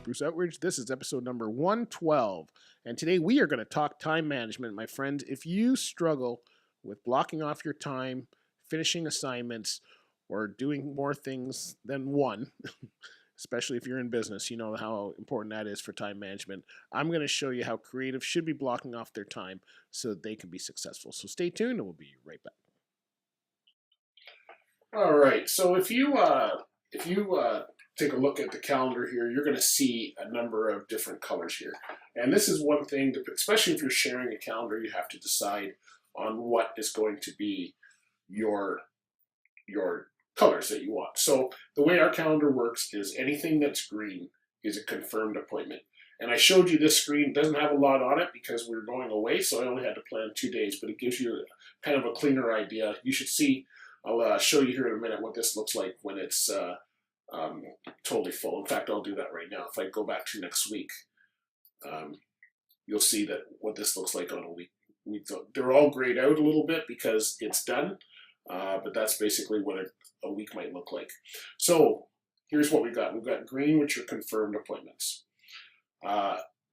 Bruce Outridge. This is episode number 112. And today we are going to talk time management, my friends. If you struggle with blocking off your time, finishing assignments, or doing more things than one, especially if you're in business, you know how important that is for time management. I'm going to show you how creatives should be blocking off their time so that they can be successful. So stay tuned and we'll be right back. All right. So if you take a look at the calendar here, you're going to see a number of different colors here. And this is one thing, especially if you're sharing a calendar, you have to decide on what is going to be your colors that you want. So the way our calendar works is anything that's green is a confirmed appointment. And I showed you this screen. It doesn't have a lot on it because we're going away, so I only had to plan 2 days, but it gives you kind of a cleaner idea. You should see, I'll show you here in a minute what this looks like when it's totally full. In fact, I'll do that right now. If I go back to next week, you'll see that what this looks like on a week. They're all grayed out a little bit because it's done, but that's basically what a week might look like. So here's what we've got. We've got green, which are confirmed appointments.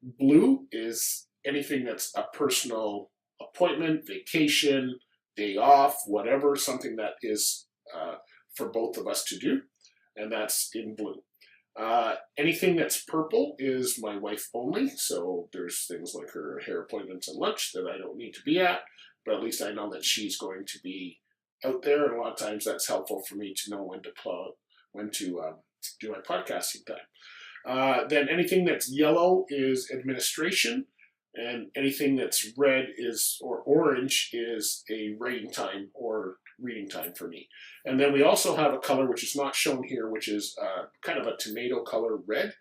Blue is anything that's a personal appointment, vacation, day off, whatever, something that is for both of us to do, and that's in blue. Anything that's purple is my wife only, so there's things like her hair appointments and lunch that I don't need to be at, but at least I know that she's going to be out there, and a lot of times that's helpful for me to know when to do my podcasting time. Then anything that's yellow is administration, and anything that's red or orange is a writing time or reading time for me. And then we also have a color which is not shown here, which is kind of a tomato color red,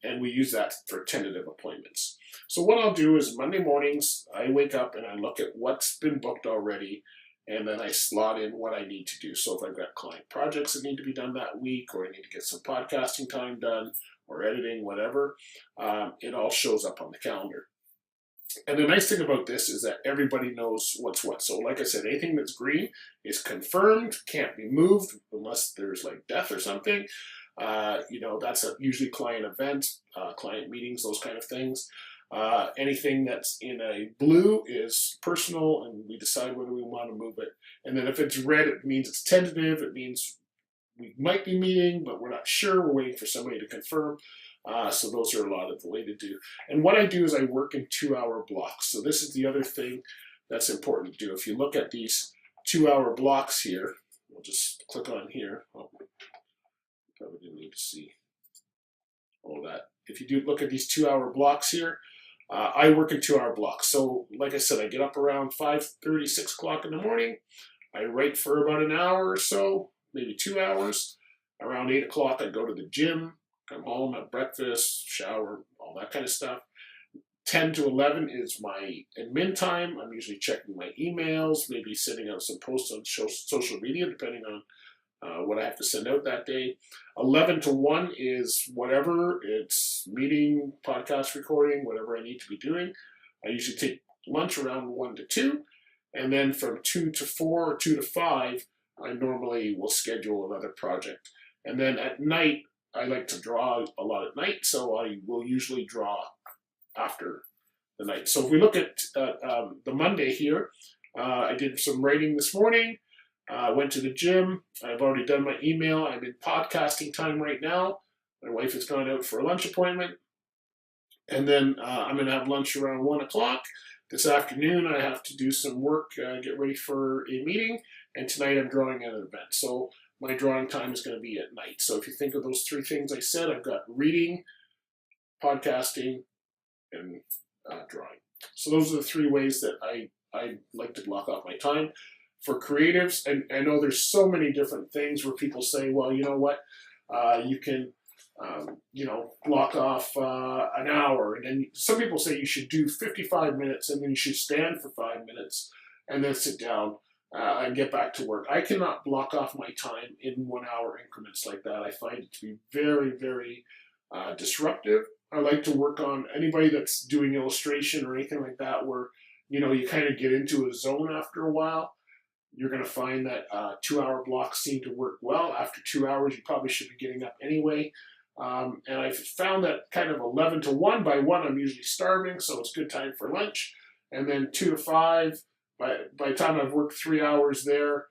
and we use that for tentative appointments. So what I'll do is Monday mornings, I wake up and I look at what's been booked already, and then I slot in what I need to do. So if I've got client projects that need to be done that week, or I need to get some podcasting time done, or editing, whatever, it all shows up on the calendar. And the nice thing about this is that everybody knows what's what. So like I said, anything that's green is confirmed, can't be moved unless there's like death or something. That's usually client events, client meetings, those kind of things. Anything that's in a blue is personal, and we decide whether we want to move it. And then if it's red, it means it's tentative. It means we might be meeting, but we're not sure. We're waiting for somebody to confirm. So those are a lot of the way to do. And what I do is I work in 2-hour blocks. So this is the other thing that's important to do. If you look at these 2-hour blocks here, we'll just click on here. Oh, probably didn't need to see all that. If you do look at these 2-hour blocks here, I work in 2-hour blocks. So like I said, I get up around 5:30, 6 o'clock in the morning. I write for about an hour or so, maybe 2 hours. Around 8 o'clock, I go to the gym, come home, have breakfast, shower, all that kind of stuff. 10 to 11 is my admin time. I'm usually checking my emails, maybe sending out some posts on social media, depending on what I have to send out that day. 11 to 1 is whatever. It's meeting, podcast recording, whatever I need to be doing. I usually take lunch around 1 to 2. And then from 2 to 4 or 2 to 5, I normally will schedule another project. And then at night, I like to draw a lot at night, so I will usually draw after the night. So if we look at the Monday here, I did some writing this morning, went to the gym, I've already done my email, I'm in podcasting time right now. My wife has gone out for a lunch appointment, and then I'm going to have lunch around 1 o'clock. This afternoon I have to do some work, get ready for a meeting, and tonight I'm drawing at an event. So my drawing time is going to be at night. So if you think of those 3 things I said, I've got reading, podcasting, and drawing. So those are the 3 ways that I like to block off my time. For creatives, and I know there's so many different things where people say, well, you know what, you can, block off an hour. And then some people say you should do 55 minutes and then you should stand for 5 minutes and then sit down and get back to work. I cannot block off my time in 1 hour increments like that. I find it to be very, very disruptive. I like to work on anybody that's doing illustration or anything like that where, you kind of get into a zone after a while. You're going to find that 2-hour blocks seem to work well. After 2 hours, you probably should be getting up anyway. And I found that kind of 11 to 1, by 1 I'm usually starving, so it's good time for lunch. And then 2 to 5, by the time I've worked 3 hours there,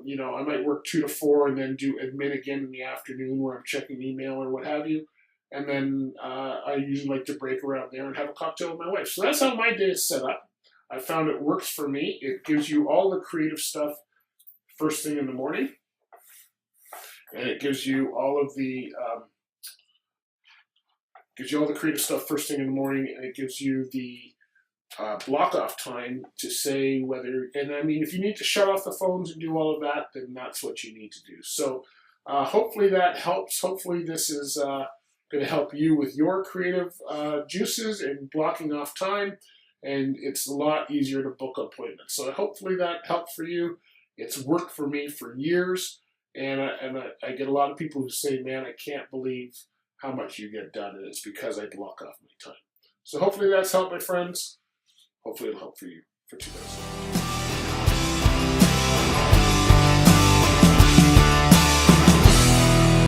you know, I might work 2 to 4 and then do admin again in the afternoon where I'm checking email or what have you. And then I usually like to break around there and have a cocktail with my wife. So that's how my day is set up. I found it works for me. It gives you all the creative stuff first thing in the morning. And it gives you all of the creative stuff first thing in the morning, and it gives you the block off time to say whether, and I mean, if you need to shut off the phones and do all of that, then that's what you need to do. So hopefully that helps. Hopefully this is going to help you with your creative juices and blocking off time, and it's a lot easier to book appointments. So hopefully that helped for you. It's worked for me for years, and I get a lot of people who say, man, I can't believe how much you get done, and it's because I block off my time. So hopefully that's helped, my friends. Hopefully it'll help for you for 2000.